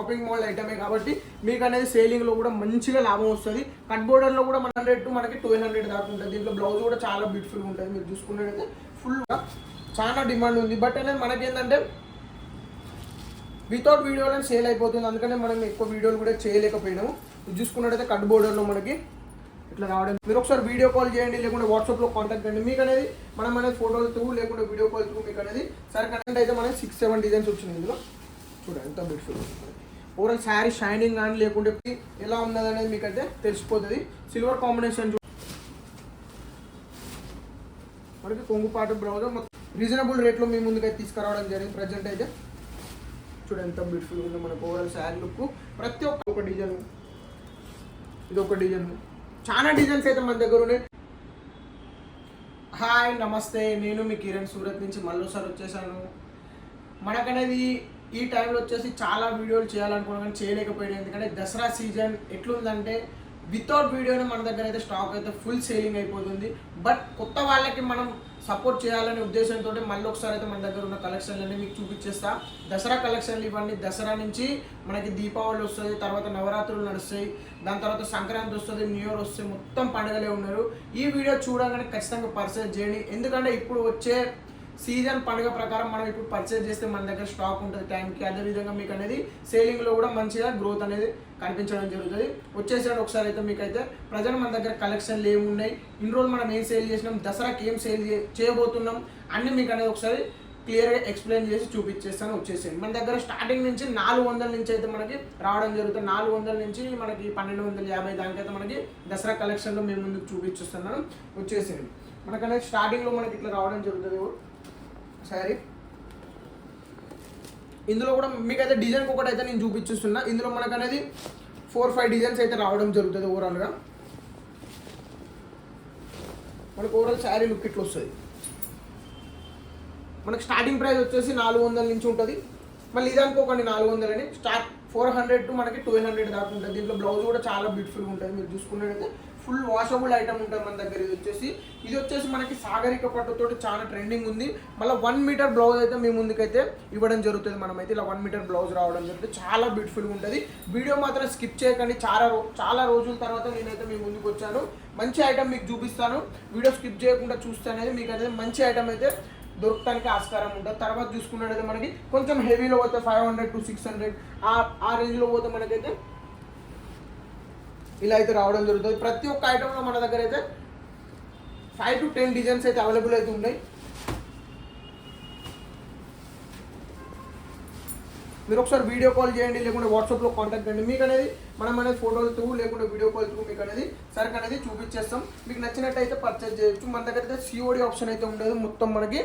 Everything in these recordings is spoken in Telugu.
షాపింగ్ మాల్ ఐటమే కాబట్టి మీకు అనేది సేలింగ్లో కూడా మంచిగా లాభం వస్తుంది. కట్ బోర్డర్లో కూడా 100 టు మనకి 1200 దాకా ఉంటుంది. దీంట్లో బ్లౌజ్ కూడా చాలా బ్యూటిఫుల్గా ఉంటుంది. మీరు చూసుకున్నట్టయితే ఫుల్గా చాలా డిమాండ్ ఉంది. బట్ అనేది మనకేంటంటే వితౌట్ వీడియోలో సేల్ అయిపోతుంది. అందుకనే మనం ఎక్కువ వీడియోలు కూడా చేయలేకపోయినాము. ఇది చూసుకున్నట్టయితే కట్ బోర్డర్లో మనకి ఇట్లా రావడం. మీరు ఒకసారి వీడియో కాల్ చేయండి, లేకుంటే వాట్సాప్లో కాంటాక్ట్ చేయండి. మీకు అనేది మనం అనేది ఫోటోలు త్రూ లేకుంటే వీడియో కాల్ త్రూ మీకు అనేది సరే కరెంట్ అయితే మనకి 6-7 డిజైన్స్ వచ్చింది. ఇందులో చూడండి ఎంత బ్యూటిఫుల్ ఉంటుంది. ఓవరాల్ శారీ షైనింగ్ కానీ లేకుంటే ఎలా ఉన్నది అనేది మీకు అయితే తెలిసిపోతుంది. సిల్వర్ కాంబినేషన్ మనకి కొంగుపాటు బ్లౌజ్ రీజనబుల్ రేట్లో మీ ముందుకైతే తీసుకురావడం జరిగింది. ప్రజెంట్ అయితే చూడండి ఎంత బ్యూటిఫుల్ ఉంది మనకు ఓవరాల్ శారీ లుక్. ప్రతి ఒక్క డిజైన్, ఇది ఒక డిజైన్, చాలా డిజైన్స్ అయితే మన దగ్గర ఉన్నాయి. హాయ్ నమస్తే, నేను మీ కిరణ్ సూరత్ నుంచి మళ్ళీసారి వచ్చేసాను. మనకనేది ఈ టైంలో వచ్చేసి చాలా వీడియోలు చేయాలనుకున్నాను కానీ చేయలేకపోయాను. ఎందుకంటే దసరా సీజన్ ఎట్లుందంటే వితౌట్ వీడియోనే మన దగ్గర అయితే స్టాక్ అయితే ఫుల్ సేలింగ్ అయిపోతుంది. బట్ కొత్త వాళ్ళకి మనం సపోర్ట్ చేయాలనే ఉద్దేశంతో మళ్ళీ ఒకసారి అయితే మన దగ్గర ఉన్న కలెక్షన్లన్నీ మీకు చూపించేస్తా. దసరా కలెక్షన్లు ఇవన్నీ దసరా నుంచి మనకి దీపావళి వస్తుంది, తర్వాత నవరాత్రులు నడుస్తాయి, దాని తర్వాత సంక్రాంతి వస్తుంది, న్యూ ఇయర్ వస్తుంది, మొత్తం పండుగలే ఉన్నారు. ఈ వీడియో చూడగానే ఖచ్చితంగా పర్చేజ్ చేయండి. ఎందుకంటే ఇప్పుడు వచ్చే సీజన్ పండుగ ప్రకారం మనం ఇప్పుడు పర్చేజ్ చేస్తే మన దగ్గర స్టాక్ ఉంటుంది టైంకి. అదేవిధంగా మీకు అనేది సేలింగ్లో కూడా మంచిగా గ్రోత్ అనేది కనిపించడం జరుగుతుంది. వచ్చేసాడు ఒకసారి అయితే మీకు అయితే ప్రజెంట్ మన దగ్గర కలెక్షన్లు ఏమున్నాయి, ఇన్ని రోజులు మనం ఏం సేల్ చేసినాం, దసరాకి ఏం సేల్ చేయబోతున్నాం అన్నీ మీకు అనేది ఒకసారి క్లియర్గా ఎక్స్ప్లెయిన్ చేసి చూపించేస్తాను. వచ్చేసేయండి. మన దగ్గర స్టార్టింగ్ నుంచి 400 నుంచి అయితే మనకి రావడం జరుగుతుంది. 400 నుంచి మనకి 1250 దానికైతే మనకి దసరా కలెక్షన్లో మేము ముందుకు చూపించేస్తున్నాను. వచ్చేసేయండి. మనకనేది స్టార్టింగ్లో మనకి ఇట్లా రావడం జరుగుతుంది శారీ. ఇందులో కూడా మీకు అయితే డిజైన్ ఒకటి అయితే నేను చూపించుస్తున్నా. ఇందులో మనకు అనేది 4-5 డిజైన్స్ అయితే రావడం జరుగుతుంది. ఓవరాల్గా మనకు ఓవరాల్ శారీ లుక్ ఇట్లా వస్తుంది. మనకు స్టార్టింగ్ ప్రైస్ వచ్చేసి 400 నుంచి ఉంటుంది. మళ్ళీ ఇదానికి ఒకటి 400 అని స్టార్ట్ 400 టు మనకి 1200 దాకా ఉంటుంది. దీంట్లో బ్లౌజ్ కూడా చాలా బ్యూటిఫుల్గా ఉంటుంది. మీరు చూసుకున్నట్టయితే ఫుల్ వాషబుల్ ఐటమ్ ఉంటుంది మన దగ్గర. ఇది వచ్చేసి మనకి సాగరిక పట్టుతోటి చాలా ట్రెండింగ్ ఉంది. మళ్ళీ 1 మీటర్ బ్లౌజ్ అయితే మీ ముందుకైతే ఇవ్వడం జరుగుతుంది. మనమైతే ఇలా 1 మీటర్ బ్లౌజ్ రావడం జరుగుతుంది. చాలా బ్యూటిఫుల్గా ఉంటుంది. వీడియో మాత్రం స్కిప్ చేయకండి. చాలా రోజుల తర్వాత నేనైతే మీ ముందుకు వచ్చాను. మంచి ఐటమ్ మీకు చూపిస్తాను. వీడియో స్కిప్ చేయకుండా చూస్తే అనేది మీకు అనేది మంచి ఐటమ్ అయితే దొరకడానికి ఆస్కారం ఉంటుంది. తర్వాత చూసుకున్నట్టయితే మనకి కొంచెం హెవీలో పోతే 500 to 600 ఆ రేంజ్లో పోతే మనకైతే ఇలా అయితే రావడం జరుగుతుంది. ప్రతి ఒక్క ఐటెంలో మన దగ్గర అయితే 5 to 10 డిజైన్స్ అయితే అవైలబుల్ అయితే ఉన్నాయి. మీరు ఒకసారి వీడియో కాల్ చేయండి, లేకుంటే వాట్సాప్లో కాంటాక్ట్ చేయండి. మీకు అనేది మనం అనేది ఫోటోలు త్రూ లేకుంటే వీడియో కాల్ త్రూ మీకు అనేది సరుకు అనేది చూపించేస్తాం. మీకు నచ్చినట్టయితే పర్చేజ్ చేయొచ్చు. మన దగ్గర అయితే సిఓడి ఆప్షన్ అయితే ఉండదు. మొత్తం మనకి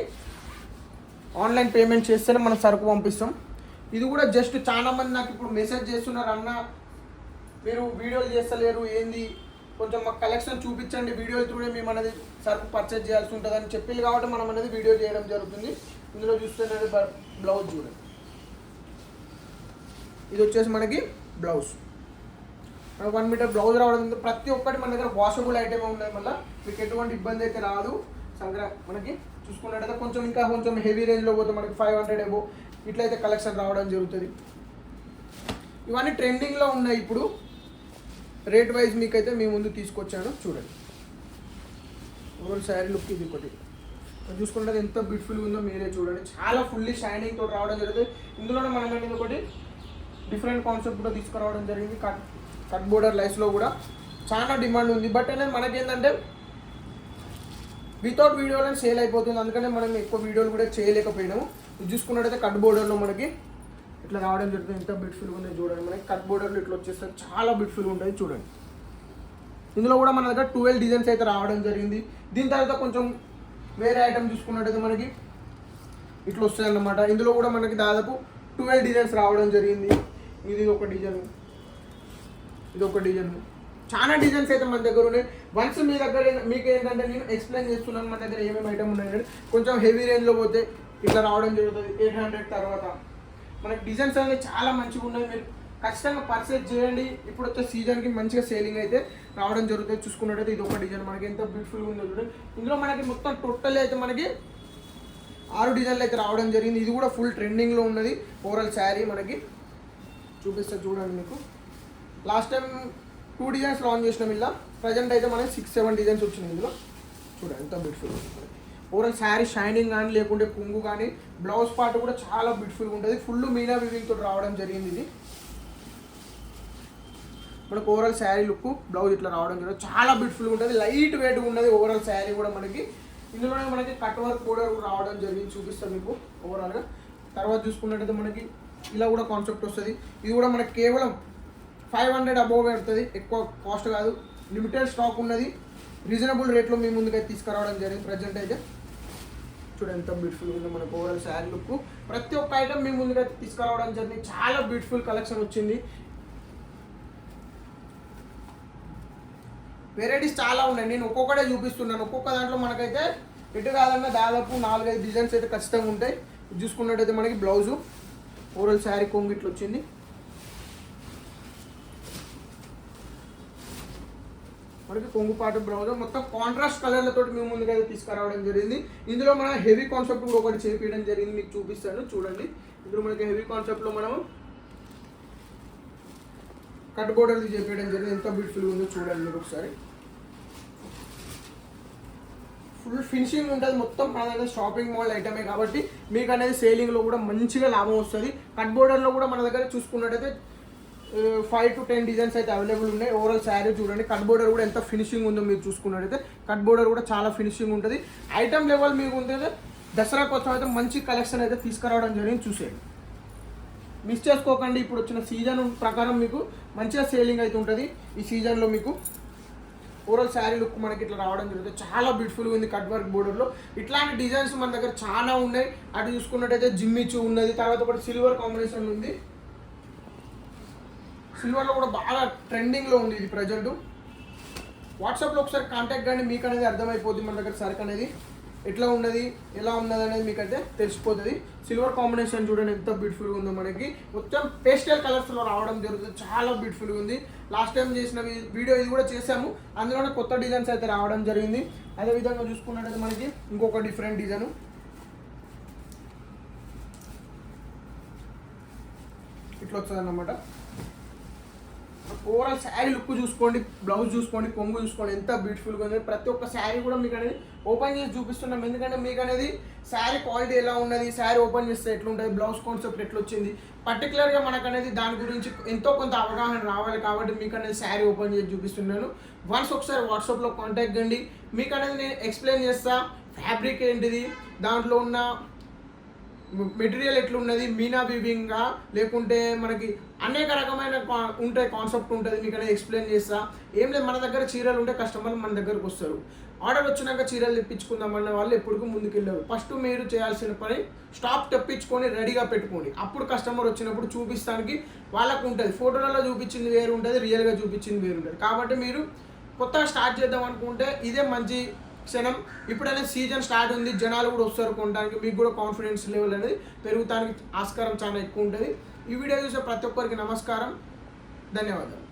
ఆన్లైన్ పేమెంట్ చేస్తేనే మనం సరుకు పంపిస్తాం. ఇది కూడా జస్ట్ చాలా మంది నాకు ఇప్పుడు మెసేజ్ చేస్తున్నారు, అన్న మీరు వీడియోలు చేస్తలేరు ఏంది, కొంచెం మాకు కలెక్షన్ చూపించండి, వీడియోల త్రూనే మేము అనేది సరుకు పర్చేజ్ చేయాల్సి ఉంటుంది అని చెప్పి కాబట్టి మనం అనేది వీడియో చేయడం జరుగుతుంది. ఇందులో చూస్తే బ్లౌజ్ చూడండి. ఇది వచ్చేసి మనకి బ్లౌజ్ 1 మీటర్ బ్లౌజ్ రావడం. ప్రతి ఒక్కటి మన దగ్గర వాషబుల్ ఐటమే ఉన్నాయి. మళ్ళీ మీకు ఎటువంటి ఇబ్బంది అయితే రాదు. మనకి చూసుకున్నట్టయితే కొంచెం హెవీ రేంజ్లో పోతే మనకి 500 ఎబో ఇట్లయితే కలెక్షన్ రావడం జరుగుతుంది. ఇవన్నీ ట్రెండింగ్లో ఉన్నాయి. ఇప్పుడు రేట్ వైజ్ మీకైతే మీ ముందు తీసుకొచ్చాను. చూడండి ఓవరాల్ శారీ లుక్ ఇది ఒకటి చూసుకుంటే ఎంత బ్యూటిఫుల్గా ఉందో మీరే చూడండి. చాలా ఫుల్లీ షైనింగ్ తోటి రావడం జరుగుతుంది. ఇందులోనే మనం అనేది ఒకటి డిఫరెంట్ కాన్సెప్ట్ కూడా తీసుకురావడం జరిగింది. కట్ బోర్డర్ లైస్లో కూడా చాలా డిమాండ్ ఉంది. బట్ అనేది మనకేంటంటే వితౌట్ వీడియోలో సేల్ అయిపోతుంది. అందుకనే మనం ఎక్కువ వీడియోలు కూడా చేయలేకపోయినాము. ఇది చూసుకున్నట్టయితే కట్ బోర్డర్లో మనకి ఇట్లా రావడం జరుగుతుంది. ఎంత బ్యూటిఫుల్గా ఉంది చూడండి. మనకి కట్ బోర్డర్లో ఇట్లా వచ్చేస్తారు. చాలా బ్యూటిఫుల్గా ఉంటుంది చూడండి. ఇందులో కూడా మన దగ్గర 12 డిజైన్స్ అయితే రావడం జరిగింది. దీని తర్వాత కొంచెం వేరే ఐటమ్ చూసుకున్నట్టయితే మనకి ఇట్లా వస్తాయి అన్నమాట. ఇందులో కూడా మనకి దాదాపు 12 డిజైన్స్ రావడం జరిగింది. ఇది ఒక డిజైన్, ఇది ఒక డిజైన్, చాలా డిజైన్స్ అయితే మన దగ్గర ఉన్నాయి. వన్స్ మీ దగ్గర మీకు ఏంటంటే నేను ఎక్స్ప్లెయిన్ చేస్తున్నాను మన దగ్గర ఏమేమి ఐటమ్ ఉన్నాయి. కొంచెం హెవీ రేంజ్లో పోతే ఇట్లా రావడం జరుగుతుంది. 800 తర్వాత మనకి డిజైన్స్ అనేవి చాలా మంచిగా ఉన్నాయి. మీరు ఖచ్చితంగా పర్చేజ్ చేయండి. ఇప్పుడు వచ్చే సీజన్కి మంచిగా సేలింగ్ అయితే రావడం జరుగుతుంది. చూసుకున్నట్టయితే ఇది ఒక డిజైన్ మనకి ఎంత బ్యూటిఫుల్గా ఉందో చూడండి. ఇందులో మనకి మొత్తం టోటల్ అయితే మనకి 6 డిజైన్లు అయితే రావడం జరిగింది. ఇది కూడా ఫుల్ ట్రెండింగ్లో ఉన్నది. ఓవరాల్ శారీ మనకి చూపిస్తా చూడండి మీకు. లాస్ట్ టైం 2 డిజైన్స్ లాంచ్ చేసినాం ఇలా. ప్రజెంట్ అయితే మనకి 6-7 డిజైన్స్ వచ్చినాయి ఇందులో. చూడండి ఎంత బ్యూటిఫుల్ ఉంటుంది. ఓవరాల్ శారీ షైనింగ్ కానీ లేకుంటే కొంగు కానీ బ్లౌజ్ పార్ట్ కూడా చాలా బ్యూటిఫుల్గా ఉంటుంది. ఫుల్ మీనా వీవింగ్ తోటి రావడం జరిగింది ఇది. మనకు ఓవరాల్ శారీ లుక్ బ్లౌజ్ ఇట్లా రావడం జరిగింది. చాలా బ్యూటిఫుల్గా ఉంటుంది, లైట్ వెయిట్గా ఉన్నది ఓవరాల్ శారీ కూడా మనకి. ఇందులోనే మనకి కట్ వర్క్ కూడా రావడం జరిగింది, చూపిస్తాను మీకు ఓవరాల్గా. తర్వాత చూసుకున్నట్టయితే మనకి ఇలా కూడా కాన్సెప్ట్ వస్తుంది. ఇది కూడా మనకి కేవలం 500 అబోవ్ పడుతుంది, ఎక్కువ కాస్ట్ కాదు. లిమిటెడ్ స్టాక్ ఉన్నది, రీజనబుల్ రేట్లో మీ ముందుకైతే తీసుకురావడం జరిగింది. ప్రజెంట్ అయితే చూడండి ఎంత బ్యూటిఫుల్ ఉంది మనకు ఓవరాల్ శారీ లుక్. ప్రతి ఒక్క ఐటమ్ మీ ముందుకైతే తీసుకురావడం జరిగింది. చాలా బ్యూటిఫుల్ కలెక్షన్ వచ్చింది. వెరైటీస్ చాలా ఉన్నాయి, నేను ఒక్కొక్కటే చూపిస్తున్నాను. ఒక్కొక్క దాంట్లో మనకైతే ఎటు కాదన్నా దాదాపు 4-5 డిజైన్స్ అయితే ఖచ్చితంగా ఉంటాయి. చూసుకున్నట్టయితే మనకి బ్లౌజు ఓవరాల్ శారీ కొంగు ఇట్లా వచ్చింది. మనకి కొంగు పాటు బ్లౌజ్ మొత్తం కాంట్రాస్ట్ కలర్లతో మేము ముందుకైతే తీసుకురావడం జరిగింది. ఇందులో మనం హెవీ కాన్సెప్ట్ కూడా ఒకటి చేపించడం జరిగింది, మీకు చూపిస్తాను చూడండి. ఇందులో మనకి హెవీ కాన్సెప్ట్లో మనం కట్ బోర్డర్ది చేపించడం జరిగింది. ఎంత బ్యూటిఫుల్గా ఉందో చూడండి మీరు ఒకసారి. ఫుల్ ఫినిషింగ్ ఉంటుంది మొత్తం. మన దగ్గర షాపింగ్ మాల్ ఐటమే కాబట్టి మీకు అనేది సేలింగ్లో కూడా మంచిగా లాభం వస్తుంది. కట్ బోర్డర్లో కూడా మన దగ్గర చూసుకున్నట్టయితే 5 to 10 డిజైన్స్ అయితే అవైలబుల్ ఉన్నాయి. ఓవరాల్ శారీ చూడండి, కట్ బోర్డర్ కూడా ఎంత ఫినిషింగ్ ఉందో మీరు చూసుకున్నట్టయితే. కట్ బోర్డర్ కూడా చాలా ఫినిషింగ్ ఉంటుంది. ఐటమ్ లెవెల్ మీకు ఉంటుంది. దసరా కోసం అయితే మంచి కలెక్షన్ అయితే తీసుకురావడం జరిగింది, చూసేయండి, మిస్ చేసుకోకండి. ఇప్పుడు వచ్చిన సీజన్ ప్రకారం మీకు మంచిగా సేలింగ్ అయితే ఉంటుంది. ఈ సీజన్లో మీకు ఓవరాల్ శారీ లుక్ మనకి ఇట్లా రావడం జరుగుతుంది. చాలా బ్యూటిఫుల్గా ఉంది కట్ వర్క్ బోర్డర్లో. ఇట్లాంటి డిజైన్స్ మన దగ్గర చాలా ఉన్నాయి. అటు చూసుకున్నట్టయితే జిమ్మిచు ఉన్నది, తర్వాత ఒకటి సిల్వర్ కాంబినేషన్ ఉంది. సిల్వర్లో కూడా బాగా ట్రెండింగ్లో ఉంది ఇది ప్రజెంట్. వాట్సాప్లో ఒకసారి కాంటాక్ట్ కానీ మీకు అనేది అర్థమైపోద్ది మన దగ్గర సరుకు అనేది ఎట్లా ఉన్నది, ఎలా ఉన్నది అనేది మీకు అయితే తెలిసిపోతుంది. సిల్వర్ కాంబినేషన్ చూడండి ఎంత బ్యూటిఫుల్గా ఉందో. మనకి మొత్తం పేస్టల్ కలర్స్లో రావడం జరుగుతుంది, చాలా బ్యూటిఫుల్గా ఉంది. లాస్ట్ టైం చేసిన వీడియో ఇది కూడా చేసాము, అందులోనే కొత్త డిజైన్స్ అయితే రావడం జరిగింది. అదేవిధంగా చూసుకున్నట్టయితే మనకి ఇంకొక డిఫరెంట్ డిజైన్ ఇట్లా వస్తుంది అన్నమాట. ఓవరాల్ శారీ లుక్ చూసుకోండి, బ్లౌజ్ చూసుకోండి, కొంగు చూసుకోండి, ఎంత బ్యూటిఫుల్గా ఉంది. ప్రతి ఒక్క శారీ కూడా మీకు అనేది ఓపెన్ చేసి చూపిస్తున్నాం, ఎందుకంటే మీకు అనేది శారీ క్వాలిటీ ఎలా ఉన్నది, శారీ ఓపెన్ చేస్తే ఎట్లుంటుంది, బ్లౌజ్ కాన్సెప్ట్ ఎట్లా వచ్చింది, పర్టికులర్గా మనకు అనేది దాని గురించి ఎంతో కొంత అవగాహన రావాలి. కాబట్టి మీకు అనేది శారీ ఓపెన్ చేసి చూపిస్తున్నాను. వన్స్ ఒకసారి వాట్సాప్లో కాంటాక్ట్ కండి, మీకు అనేది నేను ఎక్స్ప్లెయిన్ చేస్తా. ఫ్యాబ్రిక్ ఏంటిది, దాంట్లో ఉన్న మెటీరియల్ ఎట్లున్నది, మీనా వీవింగ్గా లేకుంటే మనకి అనేక రకమైన ఉంటాయి, కాన్సెప్ట్ ఉంటుంది, మీకు అనేది ఎక్స్ప్లెయిన్ చేస్తా. ఏం లేదు, మన దగ్గర చీరలు ఉంటే కస్టమర్లు మన దగ్గరకు వస్తారు. ఆర్డర్ వచ్చినాక చీరలు తెప్పించుకుందామన్న వాళ్ళు ఎప్పటికీ ముందుకెళ్ళారు. ఫస్ట్ మీరు చేయాల్సిన పని స్టాక్ తెప్పించుకొని రెడీగా పెట్టుకోండి. అప్పుడు కస్టమర్ వచ్చినప్పుడు చూపిస్తానికి వాళ్ళకు ఉంటుంది. ఫోటోలలో చూపించింది వేరు ఉంటుంది, రియల్గా చూపించింది వేరు ఉంటుంది. కాబట్టి మీరు కొత్తగా స్టార్ట్ చేద్దాం అనుకుంటే ఇదే మంచి క్షణం. ఇప్పుడైనా సీజన్ స్టార్ట్ ఉంది, జనాలు కూడా వస్తారు కొనడానికి, మీకు కూడా కాన్ఫిడెన్స్ లెవెల్ అనేది పెరుగుతానికి ఆస్కారం చాలా ఎక్కువ ఉంటుంది. ఈ వీడియో చూసే ప్రతి ఒక్కరికి నమస్కారం, ధన్యవాదాలు.